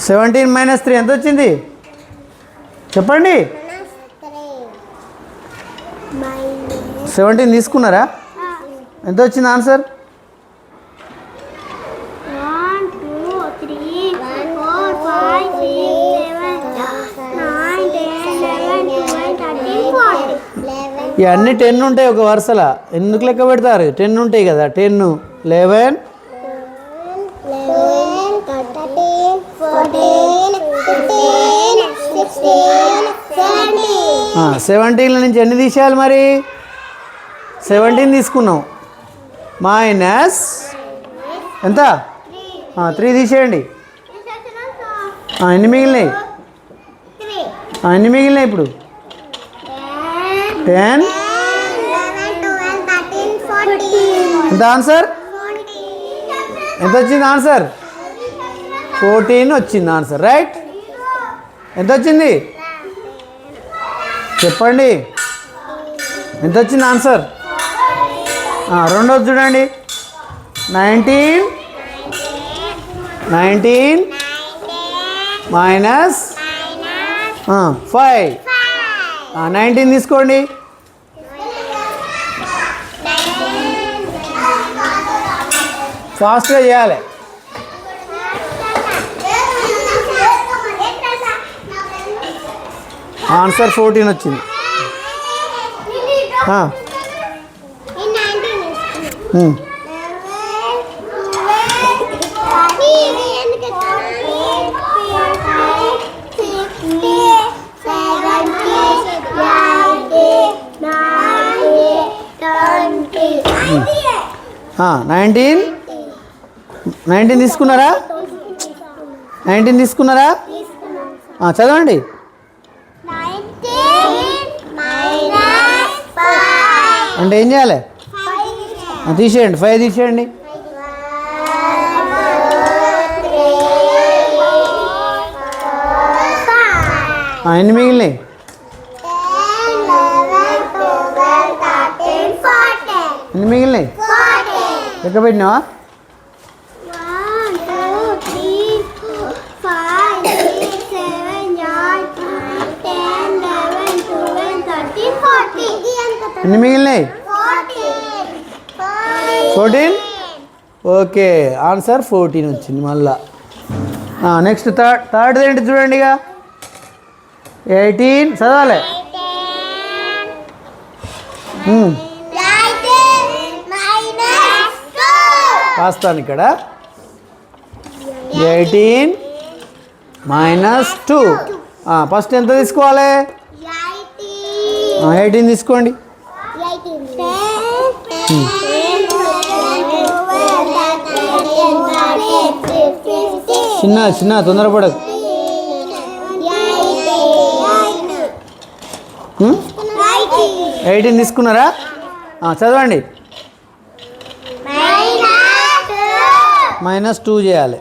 17 - 3 ఎంత వచ్చింది చెప్పండి. 17 తీసుకున్నారా? ఎంత వచ్చింది ఆన్సర్? 1 2 3 4 5 6 7 8 9 10 11 12 13 14. ఇవన్నీ 10 ఉంటాయి ఒక వరుసలో. ఎందుకు లెక్క పెడతారు? 10 ఉంటాయి కదా. 10 11 17 నుంచి ఎన్ని తీసేయాలి మరి? 17 తీసుకున్నాం. మైనస్ ఎంత? 3 తీసేయండి. ఎన్ని మిగిలినాయి? ఎన్ని మిగిలినాయి ఇప్పుడు? 10. ఎంత ఆన్సర్? ఎంత వచ్చింది ఆన్సర్? 14 వచ్చింది ఆన్సర్. రైట్. ఎంత వచ్చింది చెప్పండి. ఎంత వచ్చింది ఆన్సర్? రెండోది చూడండి. 19 మైనస్ 5. 19 తీసుకోండి. ఫాస్ట్గా చేయాలి. ఆన్సర్ 14 వచ్చింది. నైన్టీన్ తీసుకున్నారా? 19 తీసుకున్నారా? చదవండి. అంటే ఏం చేయాలి? తీసేయండి. 5 తీసేయండి. ఎన్ని మిగిలినాయి? 10 ఎన్ని మిగిలినాయి? లెక్క పెట్టినావా? 1 2 3 4 5 6 7 8 9 10 11 12 13 14. ఎన్ని మిగిలినాయి? 14. ఓకే, ఆన్సర్ 14 వచ్చింది మళ్ళా. నెక్స్ట్ థర్డ్ ఏంటి చూడండి. ఇక 18 చదవాలి. రాస్తాను ఇక్కడ. 18 - 2. ఫస్ట్ ఎంత తీసుకోవాలి? 18 తీసుకోండి. చిన్న తొందరపడదు. 18 తీసుకున్నారా? చదవండి. -2 చేయాలి.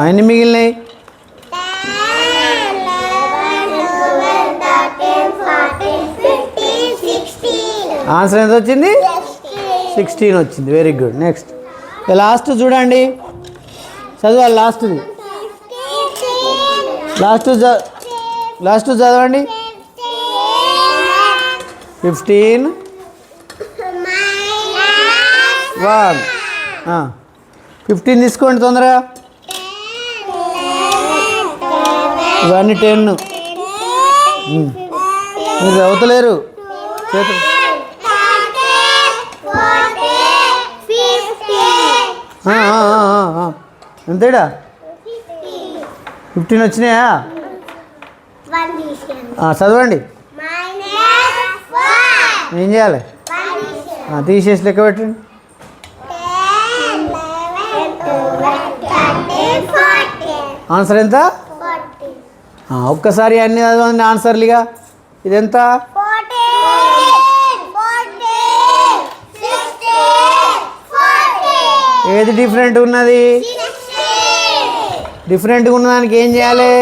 ఎన్ని మిగిలినాయి? 16. ఆన్సర్ ఎంత వచ్చింది? 16 వచ్చింది. Very good. నెక్స్ట్ లాస్ట్ చూడండి. చదవాలి. లాస్ట్ చదవండి. 15 1. 15 తీసుకోండి తొందరగా. ఇవన్నీ 10. మీరు చదువుతలేరు. ఎంతేడా? 15 వచ్చినాయా? చదవండి. ఏం చేయాలి? తీసేసి లెక్క పెట్టండి. ఆన్సర్ ఎంత? ఒక్కసారి అన్ని చదవండి ఆన్సర్లుగా. ఇదెంత? ఏది డిఫరెంట్ ఉన్నది? డిఫరెంట్గా ఉన్నదానికి ఏం చేయాలి?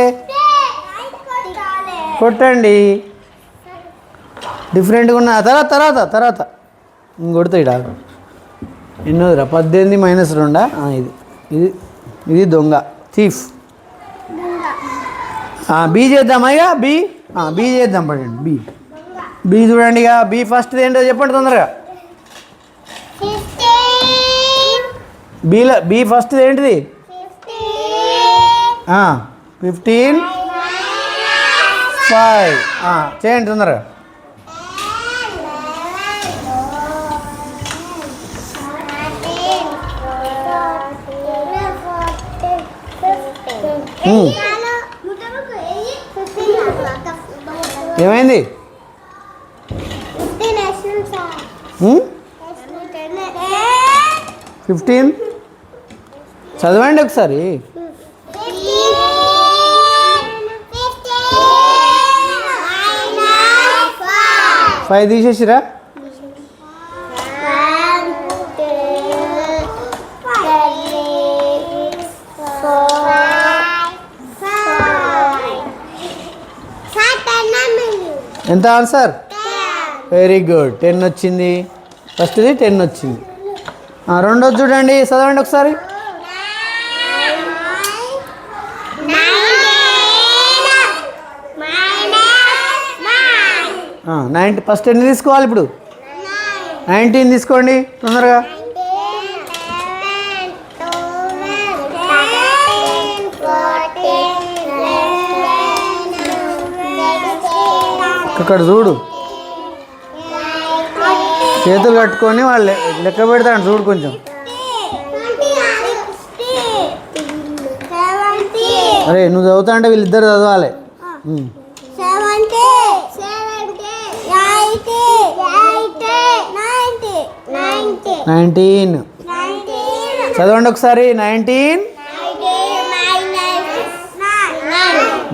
కొట్టండి. డిఫరెంట్గా ఉన్న తర్వాత కొడతాయి. ఎన్నోదిరా? 18 - 2. ఇది ఇది దొంగ, థీఫ్. బి చేద్దామా ఇక? బి చేద్దాం, పడండి. బి చూడండి ఇక. బి ఫస్ట్ ఏంటో చెప్పండి తొందరగా. బి ఫస్ట్ ఏంటిది? 15 5. చేయండి తొందరగా. ఏమైంది? 15 చదవండి ఒకసారి. 5 తీసేసిరా? ఎంత ఆన్సర్? Very good. 10 వచ్చింది. ఫస్ట్ది 10 వచ్చింది. రెండోది చూడండి, చదవండి ఒకసారి. 90. ఫస్ట్ ఎన్ని తీసుకోవాలి ఇప్పుడు? 19 తీసుకోండి తొందరగా. ఇక్కడ చూడు, చేతులు కట్టుకొని వాళ్ళు లెక్క పెడతాడు చూడు కొంచెం. అరే నువ్వు చదువుతా అంటే వీళ్ళిద్దరు చదవాలి. 19 చదవండి ఒకసారి. 19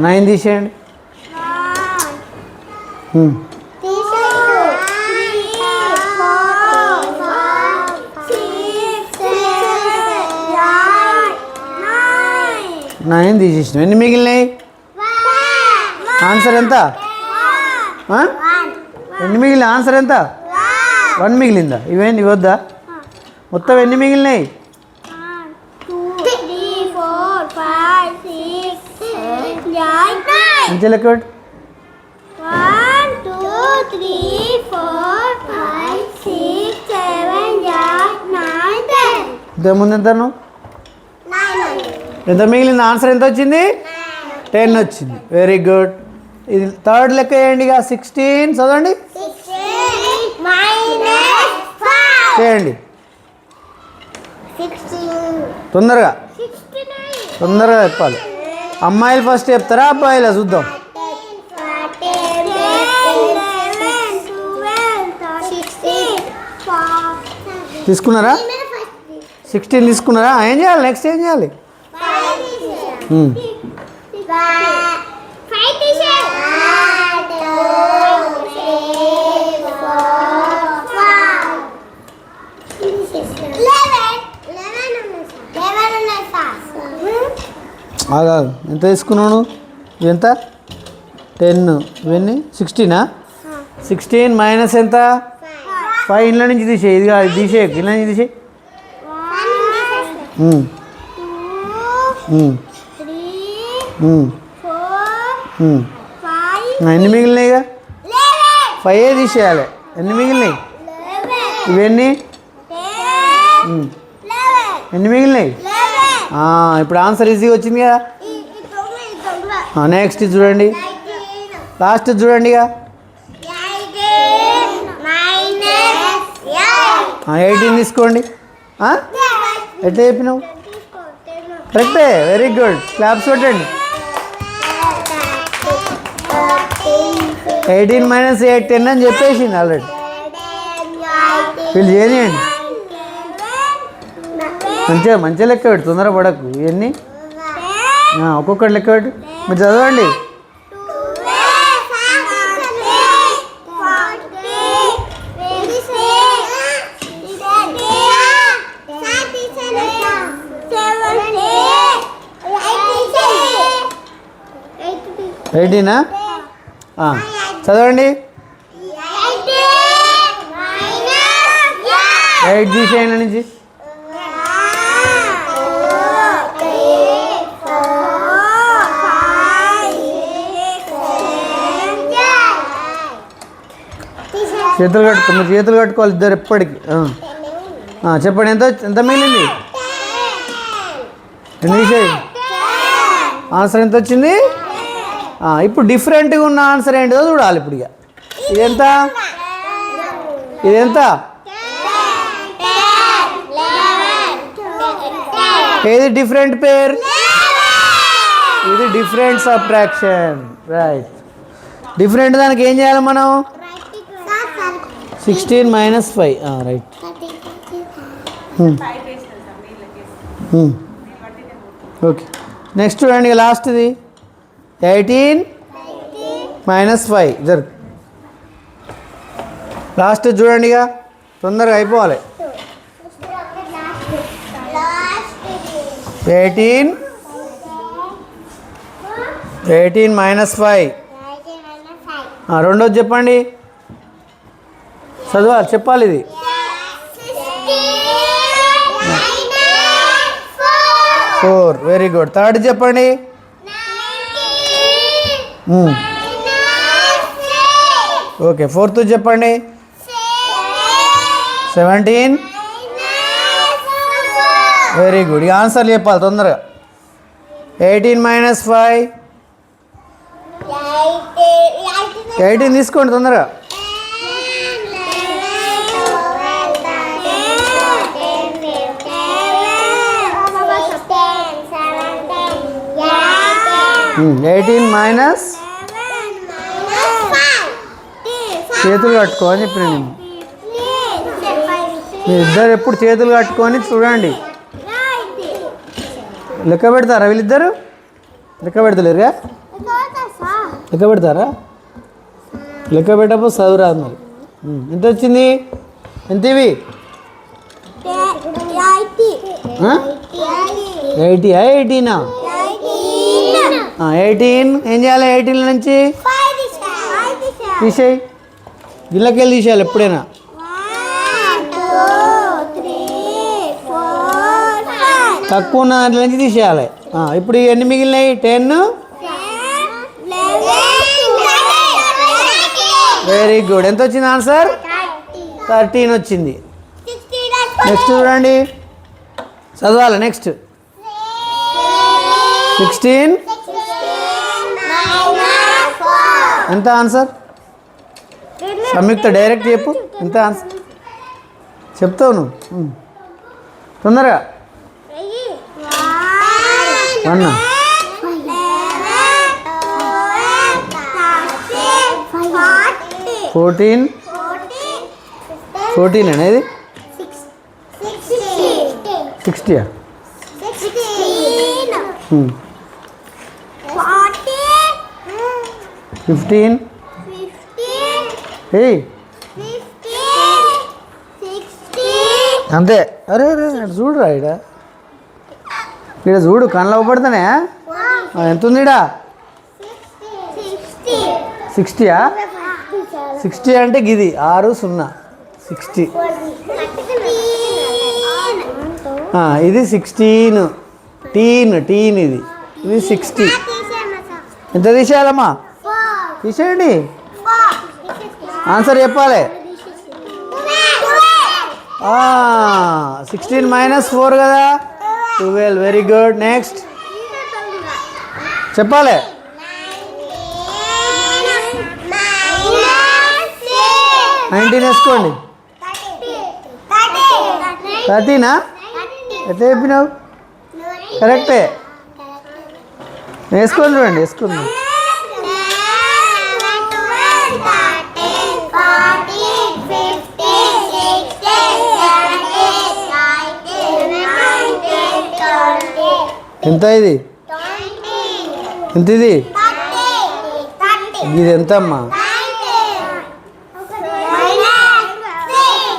9 తీసేయండి. నైన్ తీసేసిన. ఎన్ని మిగిలినాయి? ఆన్సర్ ఎంత? ఎన్ని మిగిలిన? ఆన్సర్ ఎంత? 1 మిగిలిందా? ఇవేంటి వద్దా? మొత్తం ఎన్ని మిగిలినాయి? 2 మంచి లెక్క పెట్టు. 1 2 3 4 5 6 7 8 9 10. ఇంతకుముందు ఎంత? ఎంత మిగిలింది? ఆన్సర్ ఎంత వచ్చింది? 10 వచ్చింది. Very good. ఇది థర్డ్ లెక్క వేయండి ఇక. 16 చదవండి. చేయండి తొందరగా చెప్పాలి. అమ్మాయిలు ఫస్ట్ చెప్తారా అబ్బాయిలా? చూద్దాం. తీసుకున్నారా? 16 తీసుకున్నారా? ఏం చేయాలి నెక్స్ట్? ఏం చేయాలి? ఎంత తీసుకున్నాను? ఎంత? 10. ఇవన్నీ 16. 16 మైనస్ ఎంత? 5 ఇంట్లో నుంచి తీసే. ఇది కాదు, తీసే. ఇంట్లో నుంచి తీసే. 3 4 ఎన్ని మిగిలినాయి? ఇక 5 తీసేయాలి. ఎన్ని మిగిలినాయి? ఇవన్నీ ఎన్ని మిగిలినాయి? ఇప్పుడు ఆన్సర్ ఈజీగా వచ్చింది కదా. నెక్స్ట్ చూడండి, లాస్ట్ చూడండి ఇక. 18 తీసుకోండి. ఎట్లా చెప్పినావు? కరెక్టే. Very good. క్లాప్స్ కొట్టండి. 18 మైనస్ 8 10 అని చెప్పేసింది ఆల్రెడీ. వీళ్ళు చేయండి. మంచిగా లెక్క పెట్టు, తొందర పడకు. ఇవన్నీ ఒక్కొక్కటి లెక్క పెట్టు. మీరు చదవండి. 18 చదవండి. 8 తీసేయండి నుంచి. చేతులు కట్టుకో, మీరు చేతులు కట్టుకోవాలి ఇద్దరు ఎప్పటికి. చెప్పండి, ఎంత ఎంత మిగిలింది? ఎన్ని తీసేయి. ఆన్సర్ ఎంత వచ్చింది? ఇప్పుడు డిఫరెంట్గా ఉన్న ఆన్సర్ ఏంటిదో చూడాలి. ఇప్పుడు ఇక ఇదెంత? ఇదెంత? ఏది డిఫరెంట్ పేర్? ఇది డిఫరెంట్ సబ్ట్రాక్షన్. రైట్. డిఫరెంట్ దానికి ఏం చేయాలి మనం? 16 - 5. రైట్. ఓకే, నెక్స్ట్ చూడండి, ఇక లాస్ట్ది 18 - 5. జరుగు. లాస్ట్ చూడండి, ఇక తొందరగా అయిపోవాలి. 18 - 5. రెండోది చెప్పండి, చదవాలి, చెప్పాలి ఇది. 4. Very good. థర్డ్ చెప్పండి. ఓకే, ఫోర్త్ చెప్పండి. 17. Very good. ఇక ఆన్సర్ చెప్పాలి తొందరగా. 18 - 5. 18 తీసుకోండి తొందరగా. 18 చేతులు కట్టుకో అని చెప్పిన నేను. మీ ఇద్దరు ఎప్పుడు చేతులు కట్టుకొని చూడండి. లెక్క పెడతారా వీళ్ళిద్దరు? లెక్క పెడతలేరుగా? లెక్క పెడతారా? లెక్క పెట్టకపోతే చదువురాదు మరి. ఎంత వచ్చింది? ఎంత ఇవి? 80. 18. 18 ఏం చేయాలి? 18 నుంచి తీసేయి. గిళ్ళకెళ్ళి తీసేయాలి ఎప్పుడైనా. 5 తక్కువ ఉన్న దాంట్లో నుంచి తీసేయాలి. ఇప్పుడు ఎన్ని మిగిలినాయి? 10. Very good. ఎంత వచ్చింది ఆన్సర్? 13 వచ్చింది. నెక్స్ట్ చూడండి, చదవాలి. నెక్స్ట్ 16 ఎంత ఆన్సర్? సంయుక్త డైరెక్ట్ చెప్పు, ఎంత ఆన్సర్ చెప్తావు నువ్వు తొందరగా. 1. 14. 14 అనేది 60. 15. అంతే. అరే అరే చూడురా, ఇక్కడ చూడు, కళ్ళ పడుతున్నానే. ఎంత ఉంది ఇడా? 60. 60 అంటే గిది 6 0 60. ఇది 16. టీన్ ఇది 60. ఎంత తీసేయాలమ్మా? తీసేయండి. ఆన్సర్ చెప్పాలి. 16 - 4 కదా, 12. Very good. నెక్స్ట్ చెప్పాలి. 19 వేసుకోండి. 13. ఎట్లా చెప్పినావు? కరెక్టే. వేసుకోండి, చూడండి, వేసుకోండి. 20. ఎంత ఇది? ఎంత ఇది? ఇది ఎంత అమ్మా?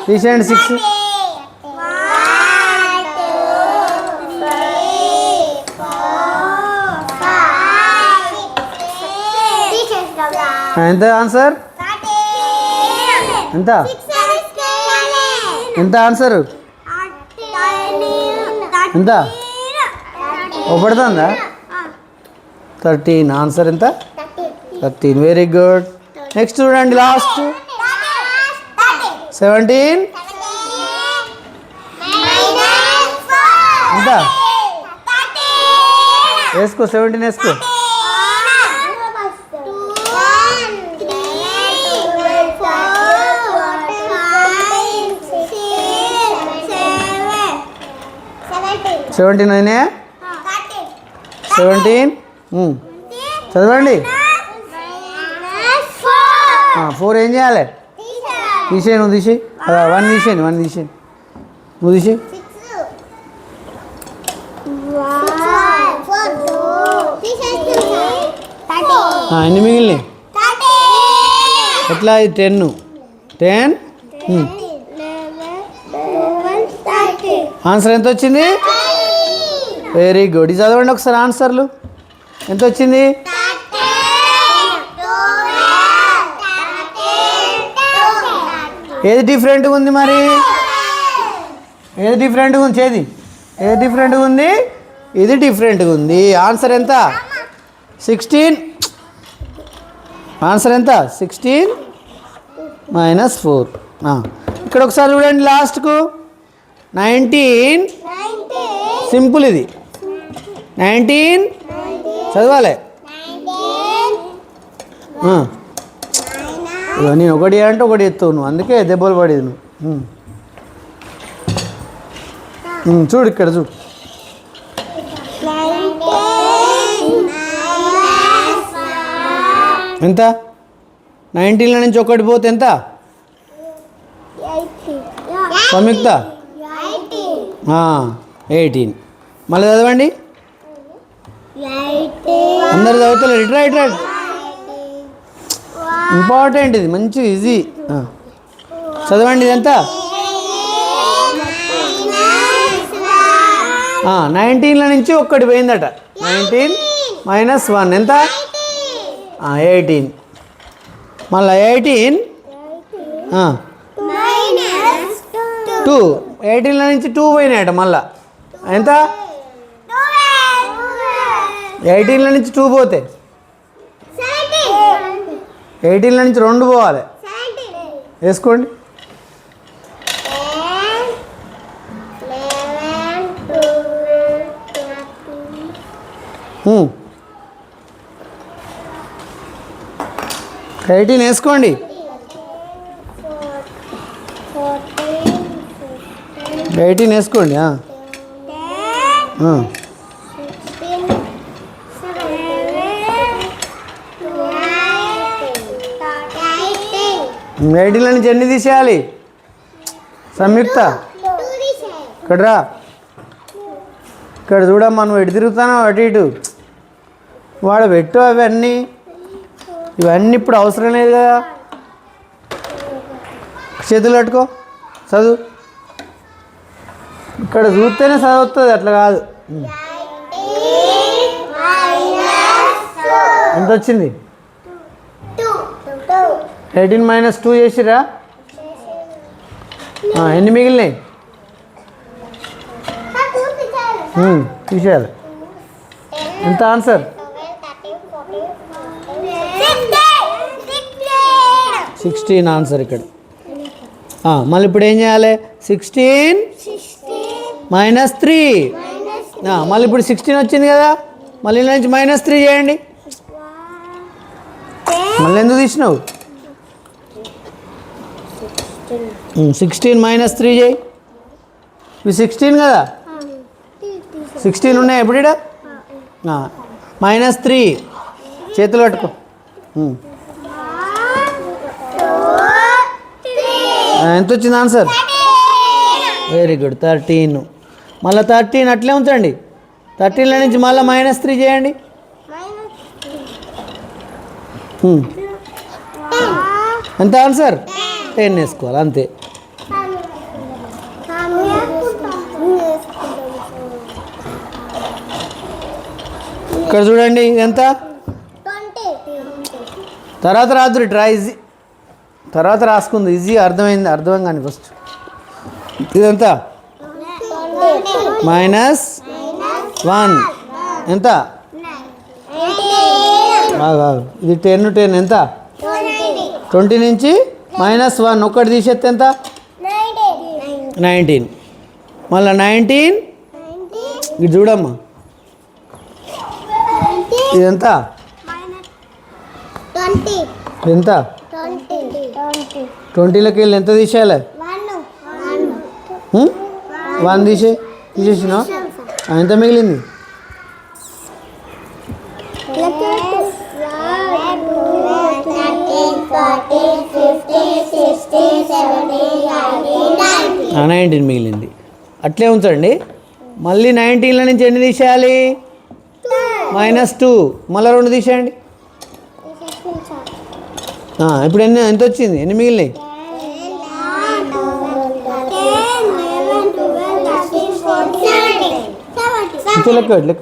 తీసేయండి. 6. ఎంత ఆన్సర్? ఎంత ఎంత ఆన్సరు? ఎంత పడుతుందా? 13. ఆన్సర్ ఎంత? 13. Very good. నెక్స్ట్ చూడండి, లాస్ట్ 17 ఎంత వేసుకో 17 వేసుకో. సెవెంటీన్ అయినా 17 చదవండి. 4 ఏం చేయాలి? తీసేయి, నువ్వు తీసేయి. 1 తీసేయండి, 1 తీసేయండి, నువ్వు తీసేయి. ఎన్ని మిగిలినాయి? ఎట్లా? ఇది 10 ఆన్సర్ ఎంత వచ్చింది? Very good. ఇది చదవండి ఒకసారి ఆన్సర్లు. ఎంత వచ్చింది? ఏది డిఫరెంట్గా ఉంది మరి? ఏది డిఫరెంట్గా ఉంది? చేది ఏది డిఫరెంట్గా ఉంది? ఇది డిఫరెంట్గా ఉంది. ఆన్సర్ ఎంత? 16. ఆన్సర్ ఎంత? 16 - 4. ఇక్కడ ఒకసారి చూడండి లాస్ట్కు 19. సింపుల్ ఇది. 19 చదవాలి. నేను ఒకటి అంటే ఒకటి ఎత్తావు నువ్వు, అందుకే దెబ్బలు పడేది నువ్వు. చూడు ఇక్కడ చూడు. ఎంత? 19లో నుంచి ఒకటి పోతే ఎంత? సంయుక్త 18. మళ్ళీ చదవండి. అందరు చదువుతలేరు. ఇట్రా ఇట్రా. ఇంపార్టెంట్ ఇది, మంచి ఈజీ. చదవండి. ఇది ఎంత? 19లో నుంచి ఒక్కటి పోయిందట. 19 - 1 ఎంత? 18. మళ్ళీ 18 2. 18లో నుంచి 2 పోయినాయట. మళ్ళా ఎంత? 18లో నుంచి 2 పోతే 18లో నుంచి 2 పోవాలి. వేసుకోండి. ఎయిటీన్ వేసుకోండి. 18 వేసుకోండి. ఎయిటీన్లో నుంచి ఎన్ని తీసేయాలి? సంయుక్త ఇక్కడ రా. ఇక్కడ చూడమ్మా, నువ్వు ఎటు తిరుగుతానో అటు ఇటు. వాడు పెట్టు అవన్నీ. ఇవన్నీ ఇప్పుడు అవసరం లేదు కదా. చేతులు పట్టుకో, చదువు. ఇక్కడ చూస్తేనే చదువుతుంది, అట్లా కాదు. ఎంత వచ్చింది? 18 - 2 చేసిరా? ఎన్ని మిగిలినాయి? తీసేయాలి. ఎంత ఆన్సర్? 16 ఆన్సర్ ఇక్కడ. మళ్ళీ ఇప్పుడు ఏం చేయాలి? 16 - 3. మళ్ళీ ఇప్పుడు 16 వచ్చింది కదా, మళ్ళీ ఇలా నుంచి -3 చేయండి. మళ్ళీ ఎందుకు తీసినావు? 16 - 3 చేయి. ఇవి 16 కదా, 16 ఉన్నాయి. ఎప్పుడు ఇక్కడ -3 చేతులు పట్టుకో. ఎంత వచ్చింది ఆన్సర్? Very good. 13. మళ్ళీ 13 అట్లే ఉంచండి. 13లో నుంచి మళ్ళీ -3 చేయండి. ఎంత ఆన్సర్? 10 వేసుకోవాలి అంతే. ఇక్కడ చూడండి ఎంత. తర్వాత రాత్రి ట్రై ఈజీ, తర్వాత రాసుకుంది ఈజీ. అర్థమైంది? అర్థం కానీ ఫస్ట్ ఇదంతా -1 ఎంత? ఇది 10 ఎంత? 20 నుంచి -1 ఒక్కటి తీసేస్తే ఎంత? 19. మళ్ళీ 19 ఇది చూడమ్మా, ఇది ఎంత? ఎంత? 20లోకి వెళ్ళి ఎంత తీసేయాలి? 1 తీసేసినా ఎంత మిగిలింది? 19 మిగిలింది. అట్లే ఉంచండి. మళ్ళీ 19లో నుంచి ఎన్ని తీసేయాలి? -2. మళ్ళీ 2 తీసేయండి. ఇప్పుడు ఎంత వచ్చింది? ఎన్ని మిగిలినాయి? 11, 12,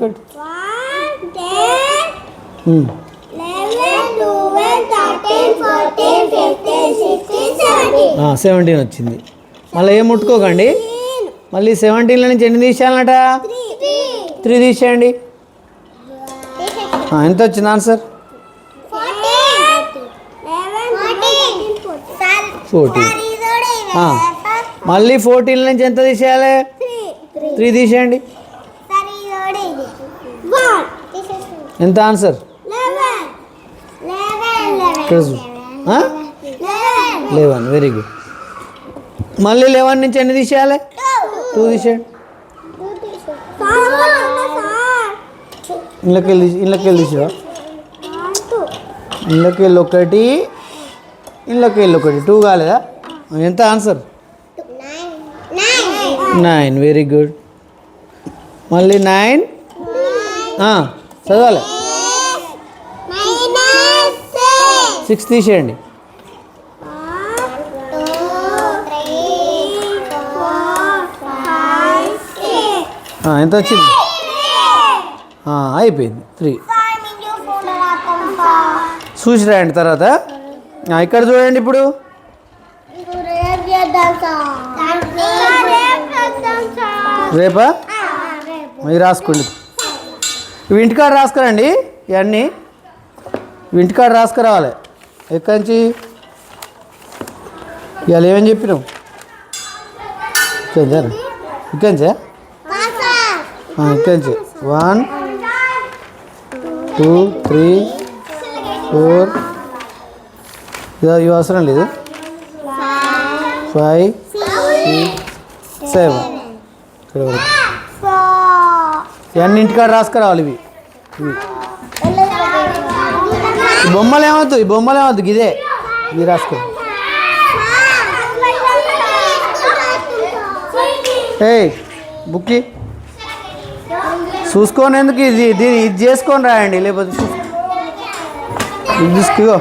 17 వచ్చింది. మళ్ళీ ఏం ముట్టుకోకండి. మళ్ళీ 17లో నుంచి ఎన్ని తీసేయాలన్నట? 3 తీసేయండి. ఎంత వచ్చింది ఆన్సర్? 14. మళ్ళీ 14 నుంచి ఎంత తీసేయాలి? 3 తీసేయండి. ఎంత ఆన్సర్? 11. Very good. మళ్ళీ 11 నుంచి ఎన్ని తీసేయాలి? 2 తీసేయండి. ఇళ్ళకి వెళ్ళి తీసేవా? ఇళ్ళకి వెళ్ళి ఒకటి, ఇళ్ళకి వెళ్ళి ఒకటి. 2 కాలేదా? ఎంత ఆన్సర్? 9. Very good. మళ్ళీ 9 చదవాలి. 6 తీసేయండి. ఎంత వచ్చింది? అయిపోయింది. 3 చూసి రాయండి తర్వాత. ఇక్కడ చూడండి. ఇప్పుడు రేపా? మీరు రాసుకోండి. ఇవి ఇంటికాడ రాసుకురండి. ఇవన్నీ ఇంటికాడ రాసుకురావాలి. ఎక్కడి నుంచి? ఇవాళ ఏమని చెప్పినావు? ఇక్కడి నుంచా? ఇక్కడి నుంచి 1 2 3 4 ఇవి అవసరం లేదు. 5 6 7 ఇక్కడ వరకు. ఇవన్నీ ఇంటికాడ రాసుకురావాలి. ఇవి ఈ బొమ్మలు ఏమవుతుంది? ఈ బొమ్మలు ఏమవుతుంది? ఇదే ఇది రాసుకో. బుక్కి చూసుకొని ఎందుకు? ఇది చేసుకొని రాయండి. లేకపోతే ఇది తీసుకో.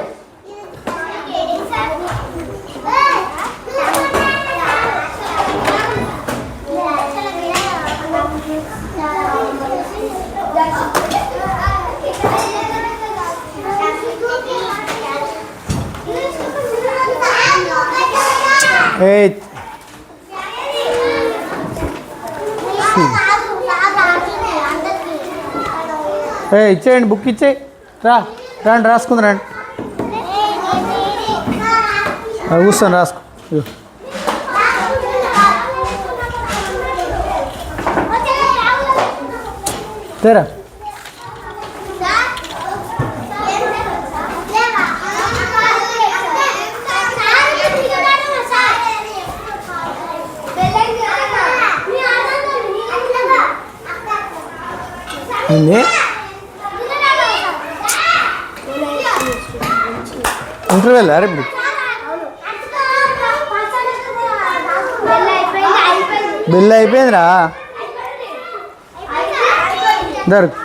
ఇచ్చేయండి. బుక్ ఇచ్చేయి. రండి రాసుకుంది. రండి కూర్చొని రాసుకో. తెరా. ఇంటర్వెల్ అరే ఇప్పుడు బిల్ అయిపోయిందిరా. దొరకు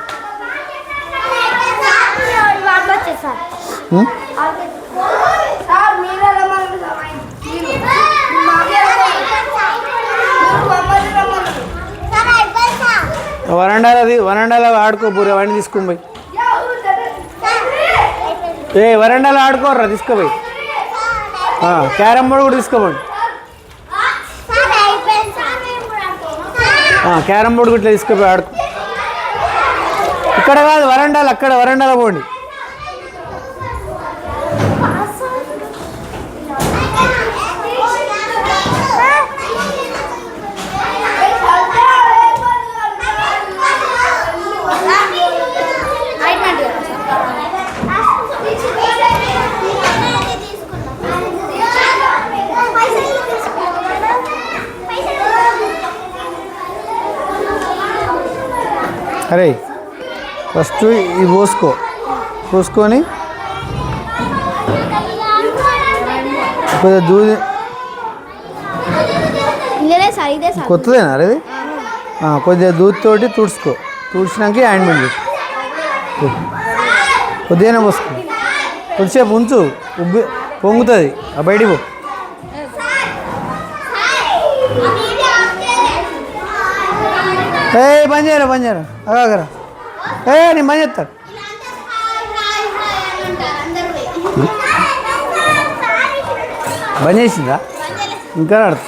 వరండాలో ఆడుకో. బూరి అవన్నీ తీసుకుని పోయి వరండాలో ఆడుకోర్రా. తీసుకుపోయి క్యారమ్ బోర్డు కూడా తీసుకోపోండి. క్యారమ్ బోర్డు ఇట్లా తీసుకుపోయి ఆడుకో. ఇక్కడ కాదు వరండాలు, అక్కడ వరండాలో పోండి. అరే ఫస్ట్ ఇది పోసుకొని కొద్దిగా దూది ఇదే సార్ ఇదే సార్ కొత్తదేనా అరే ఇది కొద్దిగా దూదితోటి తుడిచినాక ఆయింట్మెంట్ పెట్టు కొద్దిగానే పోసుకో కొద్దిసేపు ఉంచు పొంగుతుంది బయటికి పో పని చేయరా అగాగరా నేను పని చేస్తాను బంద్ చేసిందా ఇంకా నడుస్తా